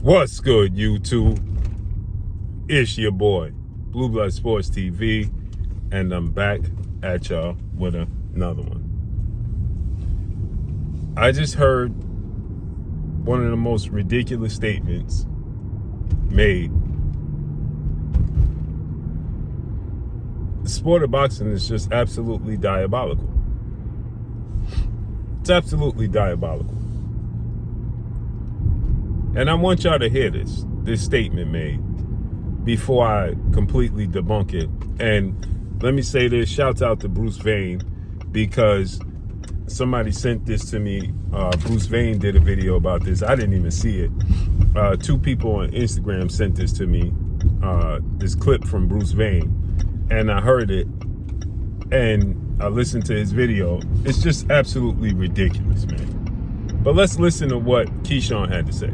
What's good, YouTube? It's your boy, Blue Blood Sports TV, and I'm back at y'all with another one. I just heard one of the most ridiculous statements made. The sport of boxing is just absolutely diabolical. It's absolutely diabolical. And I want y'all to hear this statement made before I completely debunk it. And let me say this, shouts out to Bruce Vane, because somebody sent this to me. Bruce Vane did a video about this. I didn't even see it. Two people on Instagram sent this to me, this clip from Bruce Vane, and I heard it and I listened to his video. It's just absolutely ridiculous, man. But let's listen to what Keyshawn had to say.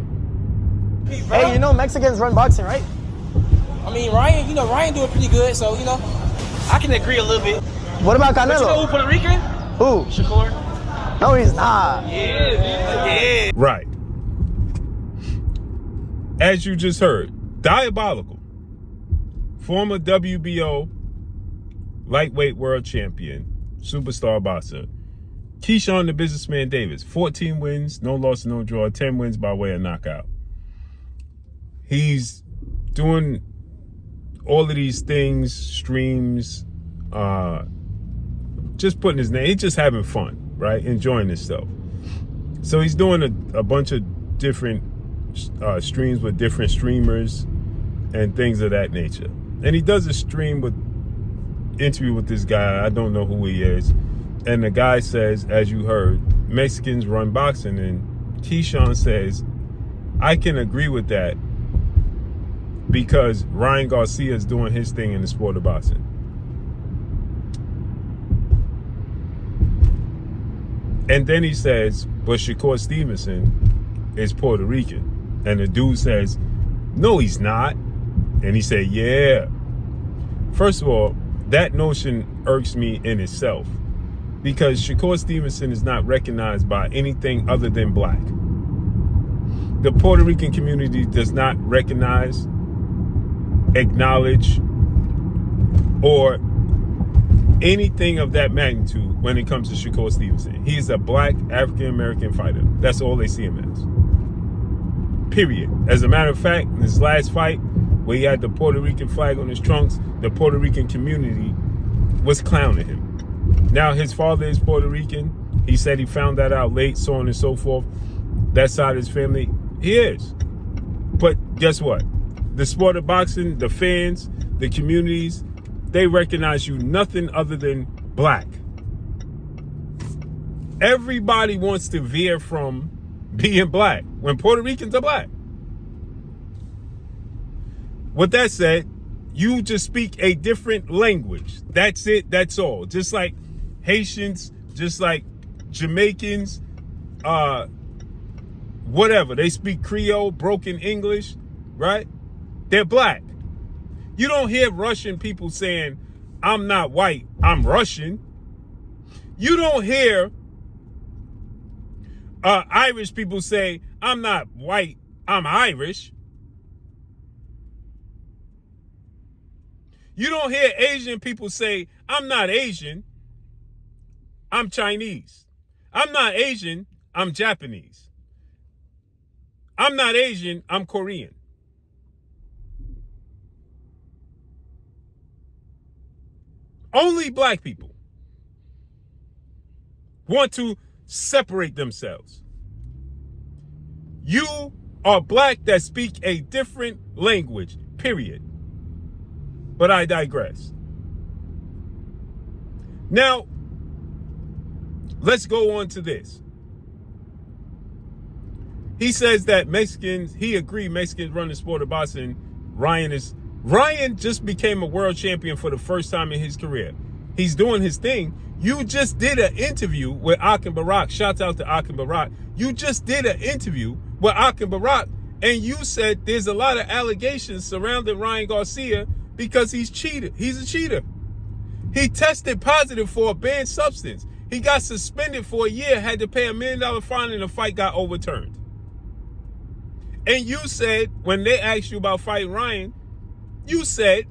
Hey, you know Mexicans run boxing, right? I mean, Ryan doing pretty good, so, I can agree a little bit. What about Canelo? But you know who Puerto Rican? Who? Shakur. No, he's not. Yeah. Right. As you just heard, Diabolical, former WBO lightweight world champion, superstar boxer, Keyshawn the Businessman Davis, 14 wins, no loss, no draw, 10 wins by way of knockout. He's doing all of these things, streams, just putting his name, he's just having fun, right? Enjoying himself. So he's doing a bunch of different streams with different streamers and things of that nature. And he does a interview with this guy. I don't know who he is. And the guy says, as you heard, Mexicans run boxing. And Keyshawn says, I can agree with that, because Ryan Garcia is doing his thing in the sport of boxing. And then he says, but Shakur Stevenson is Puerto Rican. And the dude says, no, he's not. And he said, yeah. First of all, that notion irks me in itself, because Shakur Stevenson is not recognized by anything other than black. The Puerto Rican community does not recognize, acknowledge, or anything of that magnitude when it comes to Shakur Stevenson. He is a black African-American fighter. That's all they see him as. Period. As a matter of fact, in his last fight, where he had the Puerto Rican flag on his trunks, the Puerto Rican community was clowning him. Now, his father is Puerto Rican. He said he found that out late, so on and so forth. That side of his family, he is. But guess what? The sport of boxing, the fans, the communities, they recognize you nothing other than black. Everybody wants to veer from being black when Puerto Ricans are black. With that said, you just speak a different language. That's it. That's all. Just like Haitians, just like Jamaicans, whatever. They speak Creole, broken English, right? They're black. You don't hear Russian people saying, I'm not white, I'm Russian. You don't hear Irish people say, I'm not white, I'm Irish. You don't hear Asian people say, I'm not Asian, I'm Chinese. I'm not Asian, I'm Japanese. I'm not Asian, I'm Korean. Only black people want to separate themselves. You are black that speak a different language, period. But I digress. Now, let's go on to this. He says that he agreed Mexicans run the sport of boxing. Ryan just became a world champion for the first time in his career. He's doing his thing. You just did an interview with Akin Barak. Shouts out to Akin Barak. You just did an interview with Akin Barak, and you said there's a lot of allegations surrounding Ryan Garcia because he's cheated. He's a cheater. He tested positive for a banned substance. He got suspended for a year, had to pay $1 million fine, and the fight got overturned. And you said, when they asked you about fighting Ryan, you said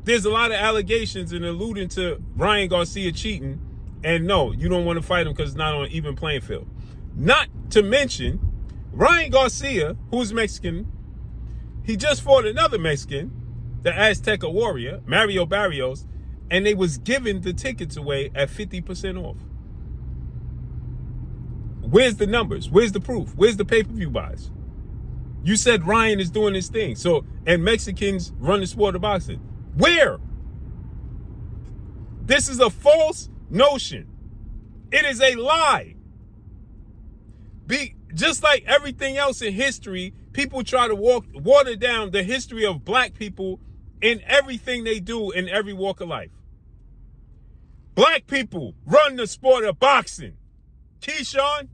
there's a lot of allegations and alluding to Ryan Garcia cheating. And no, you don't want to fight him because it's not on an even playing field. Not to mention, Ryan Garcia, who's Mexican, he just fought another Mexican, the Azteca warrior, Mario Barrios, and they was giving the tickets away at 50% off. Where's the numbers? Where's the proof? Where's the pay-per-view buys? You said Ryan is doing his thing. So, and Mexicans run the sport of boxing. Where? This is a false notion. It is a lie. Just like everything else in history, people try to water down the history of black people in everything they do in every walk of life. Black people run the sport of boxing. Keyshawn?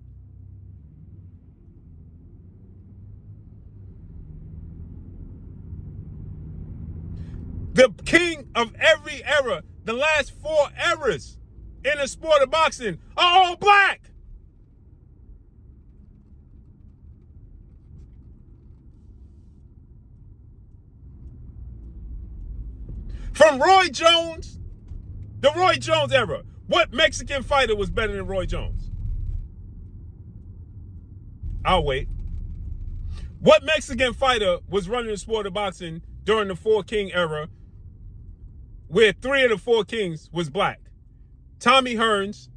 The king of every era, the last 4 eras in the sport of boxing are all black. From Roy Jones, the Roy Jones era, what Mexican fighter was better than Roy Jones? I'll wait. What Mexican fighter was running the sport of boxing during the 4 King era, where 3 of the 4 kings was black? Tommy Hearns,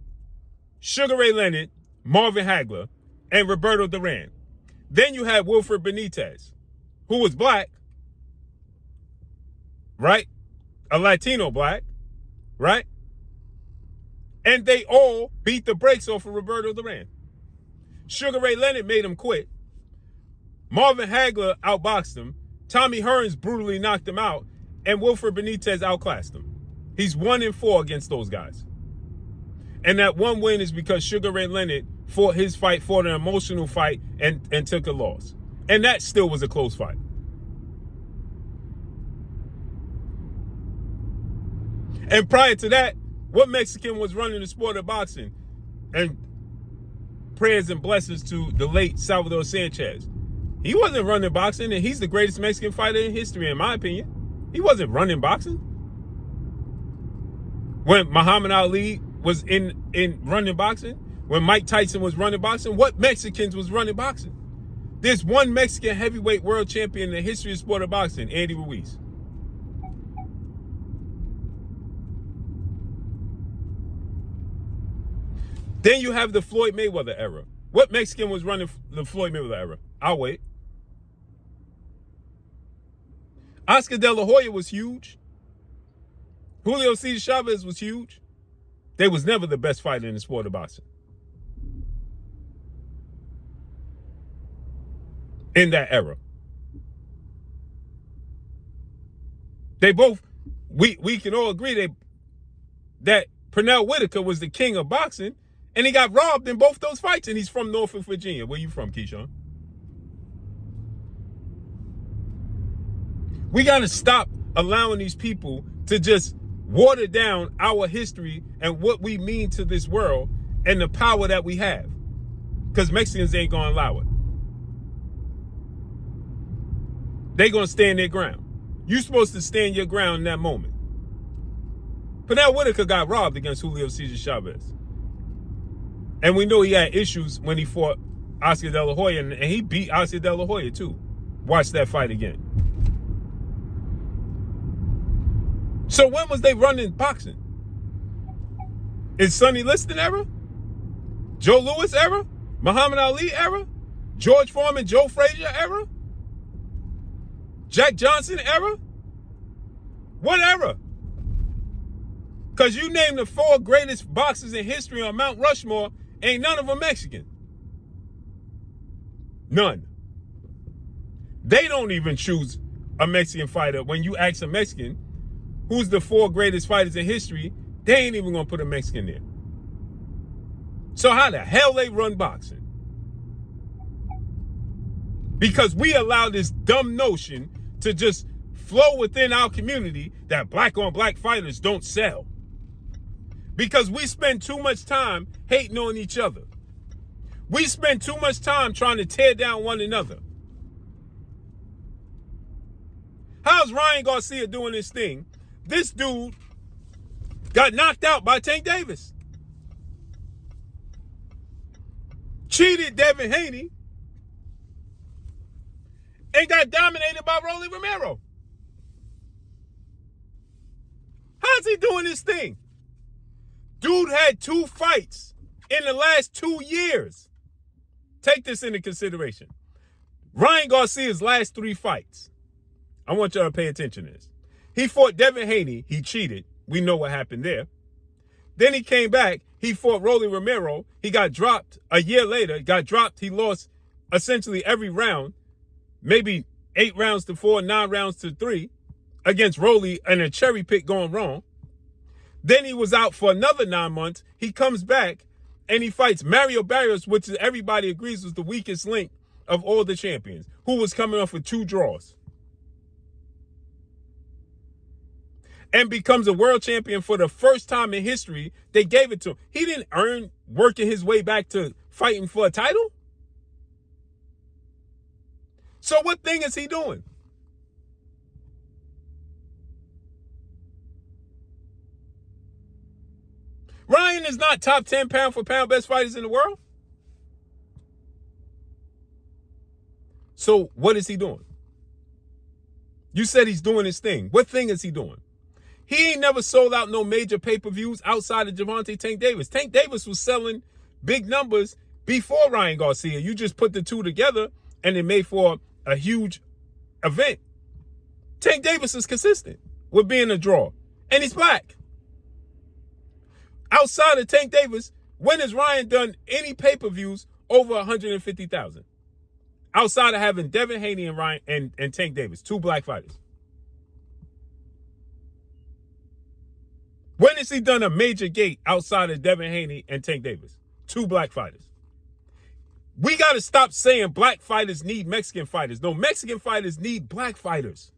Sugar Ray Leonard, Marvin Hagler, and Roberto Duran. Then you had Wilfred Benitez, who was black, right? A Latino black, right? And they all beat the brakes off of Roberto Duran. Sugar Ray Leonard made him quit. Marvin Hagler outboxed him. Tommy Hearns brutally knocked him out. And Wilfred Benitez outclassed him. He's 1-4 against those guys. And that one win is because Sugar Ray Leonard fought an emotional fight, and took a loss. And that still was a close fight. And prior to that, what Mexican was running the sport of boxing? And prayers and blessings to the late Salvador Sanchez. He wasn't running boxing, and he's the greatest Mexican fighter in history, in my opinion. He wasn't running boxing. When Muhammad Ali was in running boxing, when Mike Tyson was running boxing, what Mexicans was running boxing? There's one Mexican heavyweight world champion in the history of sport of boxing, Andy Ruiz. Then you have the Floyd Mayweather era. What Mexican was running the Floyd Mayweather era? I'll wait. Oscar De La Hoya was huge. Julio Cesar Chavez was huge. They was never the best fighter in the sport of boxing. In that era. They both, we can all agree that Pernell Whitaker was the king of boxing, and he got robbed in both those fights, and he's from Norfolk, Virginia. Where you from, Keyshawn? We got to stop allowing these people to just water down our history and what we mean to this world and the power that we have. Because Mexicans ain't going to allow it. They going to stand their ground. You're supposed to stand your ground in that moment. Pernell Whitaker got robbed against Julio Cesar Chavez. And we know he had issues when he fought Oscar De La Hoya, and he beat Oscar De La Hoya too. Watch that fight again. So when was they running boxing? Is Sonny Liston era? Joe Louis era? Muhammad Ali era? George Foreman, Joe Frazier era? Jack Johnson era? What era? Because you name the 4 greatest boxers in history on Mount Rushmore, ain't none of them Mexican. None. They don't even choose a Mexican fighter. When you ask a Mexican, who's the 4 greatest fighters in history, they ain't even going to put a Mexican there. So how the hell they run boxing? Because we allow this dumb notion to just flow within our community that black on black fighters don't sell. Because we spend too much time hating on each other. We spend too much time trying to tear down one another. How's Ryan Garcia doing this thing? This dude got knocked out by Tank Davis. Cheated Devin Haney. And got dominated by Rolly Romero. How's he doing this thing? Dude had 2 fights in the last 2 years. Take this into consideration. Ryan Garcia's last 3 fights. I want y'all to pay attention to this. He fought Devin Haney. He cheated. We know what happened there. Then he came back. He fought Rolly Romero. He got dropped a year later. Got dropped. He lost essentially every round. Maybe 8 rounds to 4, 9 rounds to 3 against Rolly and a cherry pick going wrong. Then he was out for another 9 months. He comes back and he fights Mario Barrios, which everybody agrees was the weakest link of all the champions, who was coming off with 2 draws. And becomes a world champion for the first time in history. They gave it to him. He didn't earn working his way back to fighting for a title. So what thing is he doing? Ryan is not top 10 pound for pound best fighters in the world. So what is he doing? You said he's doing his thing. What thing is he doing? He ain't never sold out no major pay-per-views outside of Gervonta Tank Davis. Tank Davis was selling big numbers before Ryan Garcia. You just put the two together and it made for a huge event. Tank Davis is consistent with being a draw. And he's black. Outside of Tank Davis, when has Ryan done any pay-per-views over 150,000? Outside of having Devin Haney and Ryan and Tank Davis, 2 black fighters. When has he done a major gate outside of Devin Haney and Tank Davis? 2 black fighters. We got to stop saying black fighters need Mexican fighters. No, Mexican fighters need black fighters.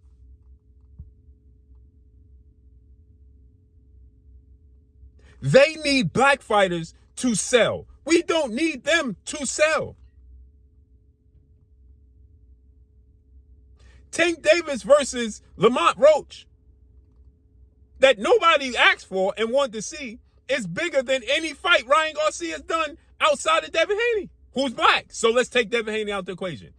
They need black fighters to sell. We don't need them to sell. Tank Davis versus Lamont Roach, that nobody asked for and wanted to see, is bigger than any fight Ryan Garcia has done outside of Devin Haney, who's black. So let's take Devin Haney out of the equation.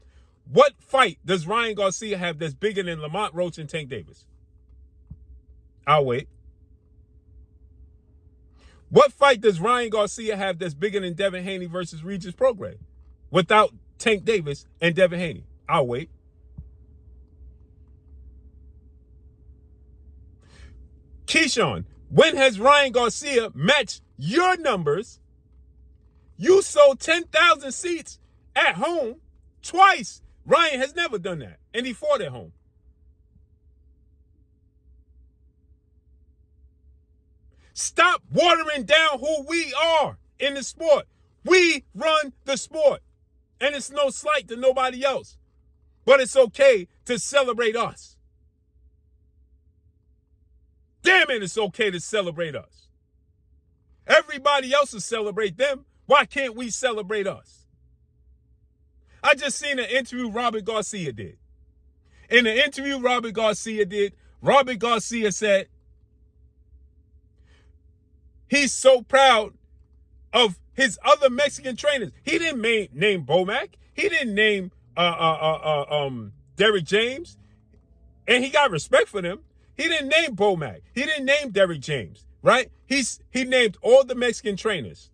What fight does Ryan Garcia have that's bigger than Lamont Roach and Tank Davis? I'll wait. What fight does Ryan Garcia have that's bigger than Devin Haney versus Regis Prograis without Tank Davis and Devin Haney? I'll wait. Keyshawn, when has Ryan Garcia matched your numbers? You sold 10,000 seats at home twice. Ryan has never done that, and he fought at home. Stop watering down who we are in the sport. We run the sport, and it's no slight to nobody else, but it's okay to celebrate us. Damn it, it's okay to celebrate us. Everybody else will celebrate them. Why can't we celebrate us? I just seen an interview Robert Garcia did. In the interview Robert Garcia said he's so proud of his other Mexican trainers. He didn't name Bomac. He didn't name Derrick James. And he got respect for them. He didn't name Bomac. He didn't name Derrick James, right? He named all the Mexican trainers,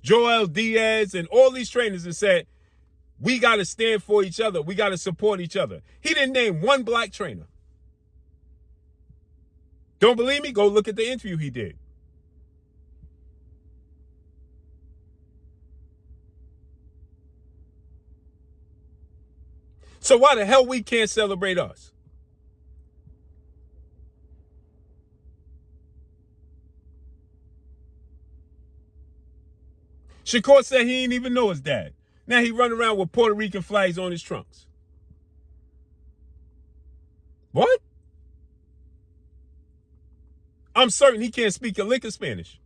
Joel Diaz and all these trainers, and said, we got to stand for each other. We got to support each other. He didn't name one black trainer. Don't believe me? Go look at the interview he did. So why the hell we can't celebrate us? Shakur said he didn't even know his dad. Now he running around with Puerto Rican flags on his trunks. What? I'm certain he can't speak a lick of Spanish.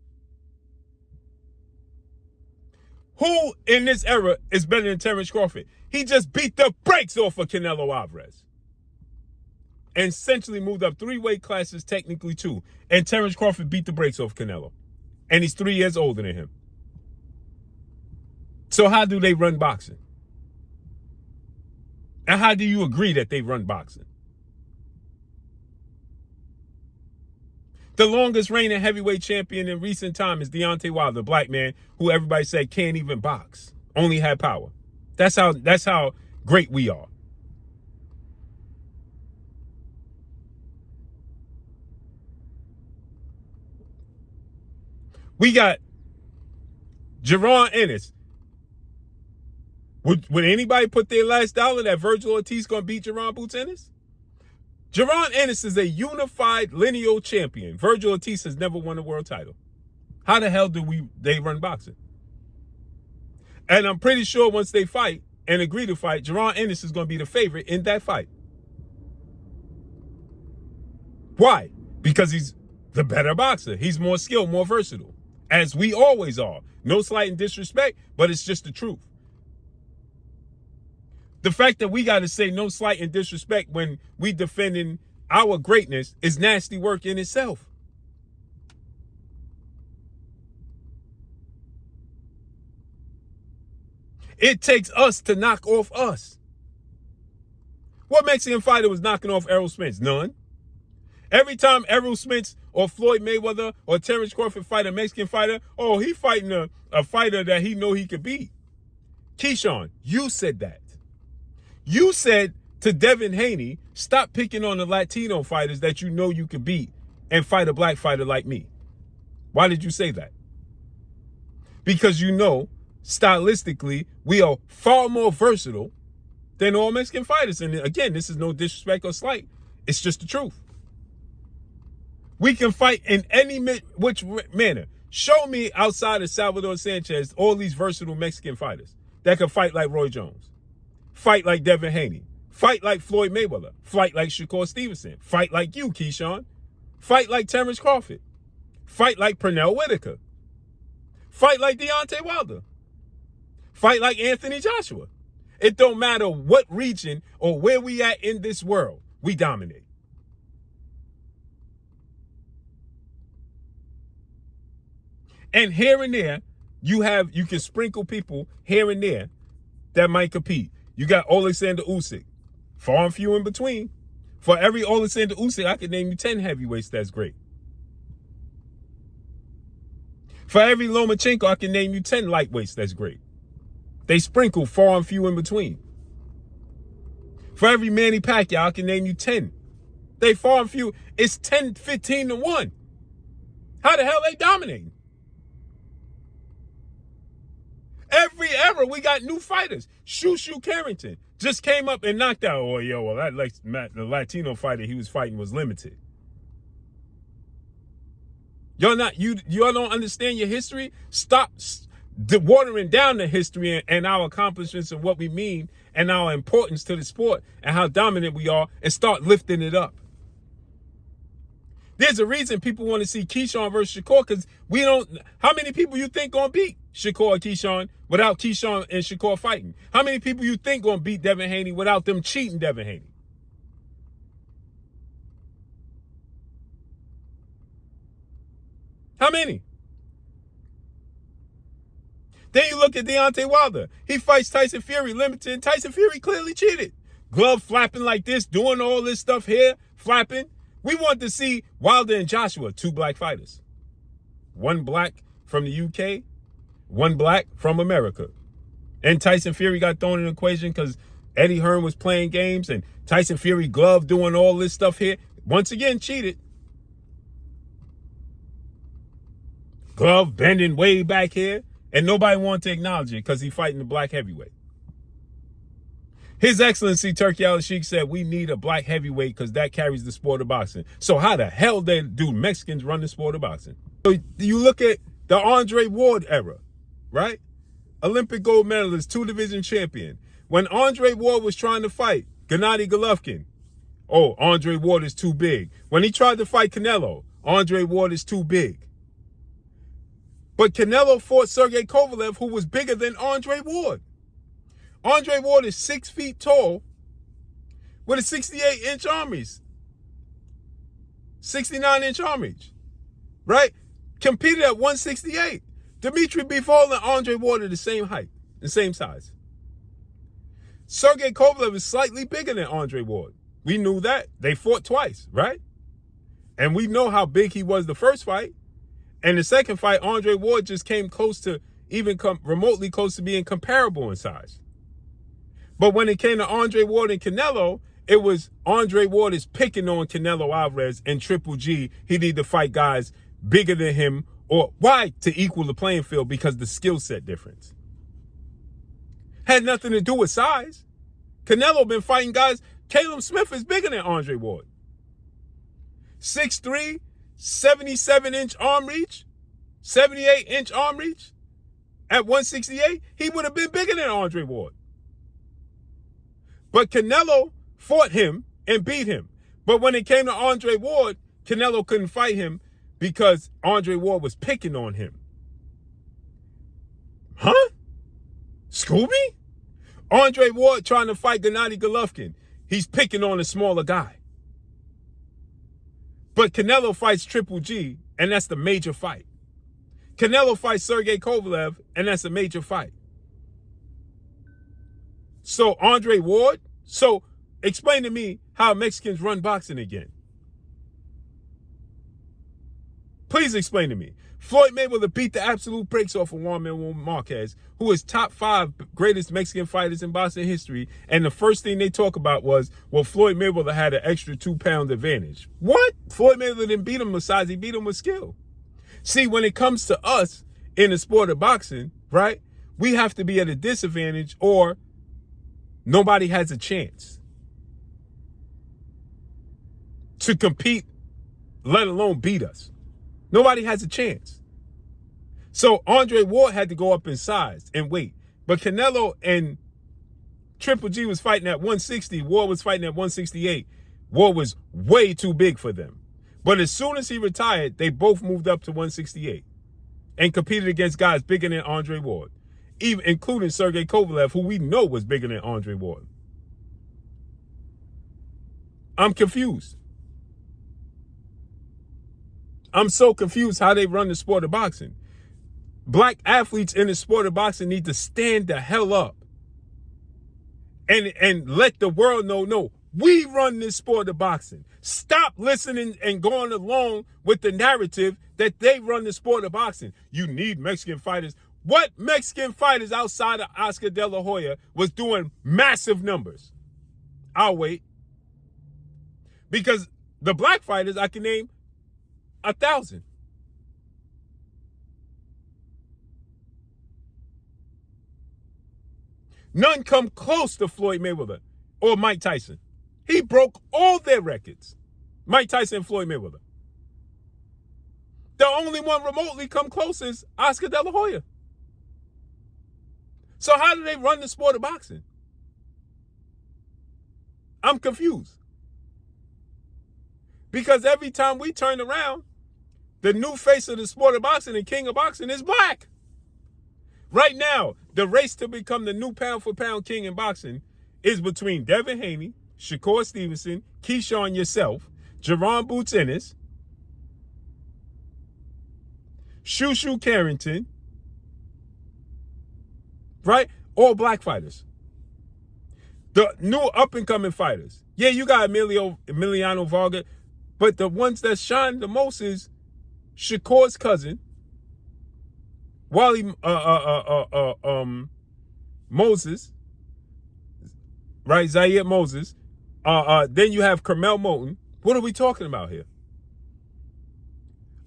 Who in this era is better than Terrence Crawford? He just beat the brakes off of Canelo Alvarez. And essentially moved up 3 weight classes, technically 2. And Terrence Crawford beat the brakes off Canelo. And he's 3 years older than him. So how do they run boxing? And how do you agree that they run boxing? The longest reigning heavyweight champion in recent time is Deontay Wilder, the black man who everybody said can't even box, only had power. That's how great we are. We got Jaron Ennis. Would anybody put their last dollar that Virgil Ortiz gonna beat Jaron Boots Ennis? Jaron Ennis is a unified lineal champion. Virgil Ortiz has never won a world title. How the hell do they run boxing? And I'm pretty sure once they fight and agree to fight, Jaron Ennis is going to be the favorite in that fight. Why? Because he's the better boxer. He's more skilled, more versatile, as we always are. No slight and disrespect, but it's just the truth. The fact that we got to say no slight and disrespect when we defending our greatness is nasty work in itself. It takes us to knock off us. What Mexican fighter was knocking off Errol Spence? None. Every time Errol Spence or Floyd Mayweather or Terrence Crawford fight a Mexican fighter, oh, he fighting a fighter that he know he could beat. Keyshawn, you said that. You said to Devin Haney, stop picking on the Latino fighters that you know you could beat and fight a black fighter like me. Why did you say that? Because you know, stylistically, we are far more versatile than all Mexican fighters. And again, this is no disrespect or slight. It's just the truth. We can fight in any which manner. Show me outside of Salvador Sanchez all these versatile Mexican fighters that can fight like Roy Jones. Fight like Devin Haney. Fight like Floyd Mayweather. Fight like Shakur Stevenson. Fight like you, Keyshawn. Fight like Terrence Crawford. Fight like Pernell Whitaker. Fight like Deontay Wilder. Fight like Anthony Joshua. It don't matter what region or where we at in this world, we dominate. And here and there, you can sprinkle people here and there that might compete. You got Alexander Usyk, far and few in between. For every Alexander Usyk, I can name you 10 heavyweights that's great. For every Lomachenko, I can name you 10 lightweights that's great. They sprinkle far and few in between. For every Manny Pacquiao, I can name you 10. They far and few. It's 10, 15 to 1. How the hell they dominating? Every era, we got new fighters. Shushu Carrington just came up and knocked out. Oh, yo, well, that like the Latino fighter he was fighting was limited. Y'all don't understand your history? Stop watering down the history and our accomplishments and what we mean and our importance to the sport and how dominant we are, and start lifting it up. There's a reason people want to see Keyshawn versus Shakur, because we don't. How many people you think gonna beat Shakur or Keyshawn without Keyshawn and Shakur fighting? How many people you think gonna beat Devin Haney without them cheating Devin Haney? How many? Then you look at Deontay Wilder. He fights Tyson Fury limited. Tyson Fury clearly cheated. Glove flapping like this, doing all this stuff here, flapping. We want to see Wilder and Joshua, 2 black fighters. 1 black from the UK, 1 black from America. And Tyson Fury got thrown in the equation because Eddie Hearn was playing games, and Tyson Fury glove doing all this stuff here. Once again, cheated. Glove bending way back here, and nobody wanted to acknowledge it because he's fighting the black heavyweight. His Excellency Turki Al-Sheikh said we need a black heavyweight because that carries the sport of boxing. So how the hell do Mexicans run the sport of boxing? So you look at the Andre Ward era, right? Olympic gold medalist, 2-division champion. When Andre Ward was trying to fight Gennady Golovkin, oh, Andre Ward is too big. When he tried to fight Canelo, Andre Ward is too big. But Canelo fought Sergey Kovalev, who was bigger than Andre Ward. Andre Ward is 6 feet tall with a 68-inch arm reach, 69-inch arm reach, right? Competed at 168. Dimitri Bivol and Andre Ward are the same height, the same size. Sergey Kovalev is slightly bigger than Andre Ward. We knew that. They fought twice, right? And we know how big he was the first fight. And the second fight, Andre Ward just came close to, even remotely close to being comparable in size. But when it came to Andre Ward and Canelo, it was Andre Ward is picking on Canelo Alvarez and Triple G. He need to fight guys bigger than him. Or why? To equal the playing field, because the skill set difference. Had nothing to do with size. Canelo been fighting guys. Caleb Smith is bigger than Andre Ward. 6'3", 77-inch arm reach, 78-inch arm reach. At 168, he would have been bigger than Andre Ward. But Canelo fought him and beat him. But when it came to Andre Ward, Canelo couldn't fight him because Andre Ward was picking on him. Huh? Scooby? Andre Ward trying to fight Gennady Golovkin. He's picking on a smaller guy. But Canelo fights Triple G, and that's the major fight. Canelo fights Sergey Kovalev, and that's a major fight. So Andre Ward? So explain to me how Mexicans run boxing again. Please explain to me. Floyd Mayweather beat the absolute brakes off of Juan Manuel Marquez, who is top 5 greatest Mexican fighters in boxing history. And the first thing they talk about was, well, Floyd Mayweather had an extra 2-pound advantage. What? Floyd Mayweather didn't beat him with size. He beat him with skill. See, when it comes to us in the sport of boxing, right, we have to be at a disadvantage or nobody has a chance to compete, let alone beat us. Nobody has a chance. So Andre Ward had to go up in size and weight. But Canelo and Triple G was fighting at 160. Ward was fighting at 168. Ward was way too big for them. But as soon as he retired, they both moved up to 168 and competed against guys bigger than Andre Ward, even including Sergey Kovalev, who we know was bigger than Andre Ward. I'm confused. I'm so confused how they run the sport of boxing. Black athletes in the sport of boxing need to stand the hell up and let the world know, no, we run this sport of boxing. Stop listening and going along with the narrative that they run the sport of boxing. You need Mexican fighters. What Mexican fighters outside of Oscar De La Hoya was doing massive numbers? I'll wait. Because the black fighters, I can name 1,000. None come close to Floyd Mayweather or Mike Tyson. He broke all their records. Mike Tyson and Floyd Mayweather. The only one remotely come close is Oscar De La Hoya. So how do they run the sport of boxing? I'm confused. Because every time we turn around, the new face of the sport of boxing and king of boxing is black. Right now, the race to become the new pound-for-pound king in boxing is between Devin Haney, Shakur Stevenson, Keyshawn yourself, Jerron Boots Ennis, Shushu Carrington, right? All black fighters. The new up-and-coming fighters. Yeah, you got Emiliano Vargas, but the ones that shine the most is Shakur's cousin, Wally Moses, right? Zaire Moses. Then you have Carmel Moulton. What are we talking about here?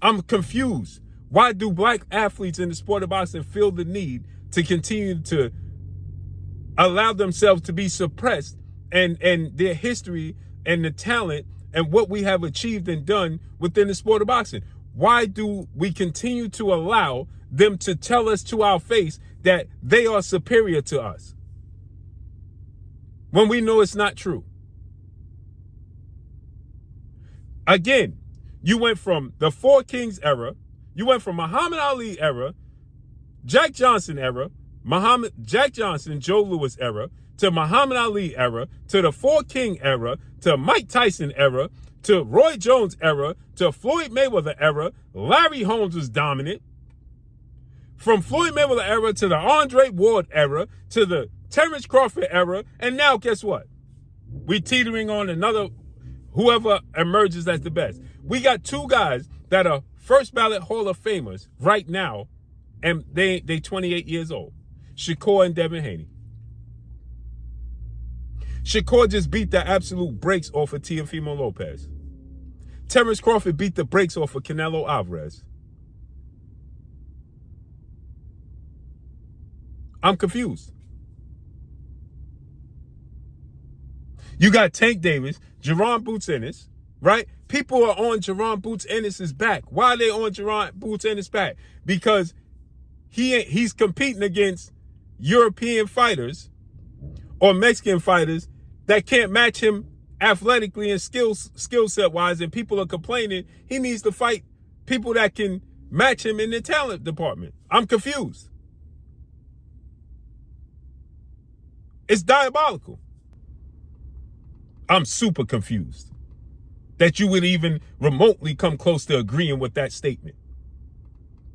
I'm confused. Why do black athletes in the sport of boxing feel the need to continue to allow themselves to be suppressed and their history and the talent and what we have achieved and done within the sport of boxing? Why do we continue to allow them to tell us to our face that they are superior to us when we know it's not true? Again, you went from the Four Kings era, You went from Muhammad Ali era, Jack Johnson era, Jack Johnson, Joe Louis era, to Muhammad Ali era, to the Four King era, to Mike Tyson era, to Roy Jones era, to Floyd Mayweather era. Larry Holmes was dominant. From Floyd Mayweather era to the Andre Ward era, to the Terrence Crawford era, and now guess what? We teetering on another, whoever emerges as the best. We got two guys that are first ballot Hall of Famers right now, and they 28 years old. Shakur and Devin Haney. Shakur just beat the absolute brakes off of Teofimo Lopez. Terrence Crawford beat the brakes off of Canelo Alvarez. I'm confused. You got Tank Davis, Jerron Boots Ennis, right? People are on Jerron Boots Ennis's back. Why are they on Jerron Boots Ennis' back? Because he's competing against European fighters or Mexican fighters that can't match him athletically and skill set wise, and people are complaining he needs to fight people that can match him in the talent department. I'm confused. It's diabolical. I'm super confused that you would even remotely come close to agreeing with that statement.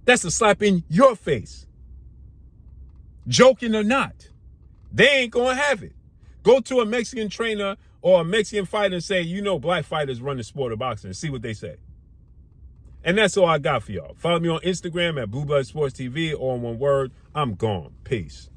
That's a slap in your face. Joking or not, they ain't gonna have it. Go to a Mexican trainer or a Mexican fighter and say, you know, black fighters run the sport of boxing, and see what they say. And that's all I got for y'all. Follow me on Instagram at Blue Blood Sports TV, all in one word. I'm gone. Peace.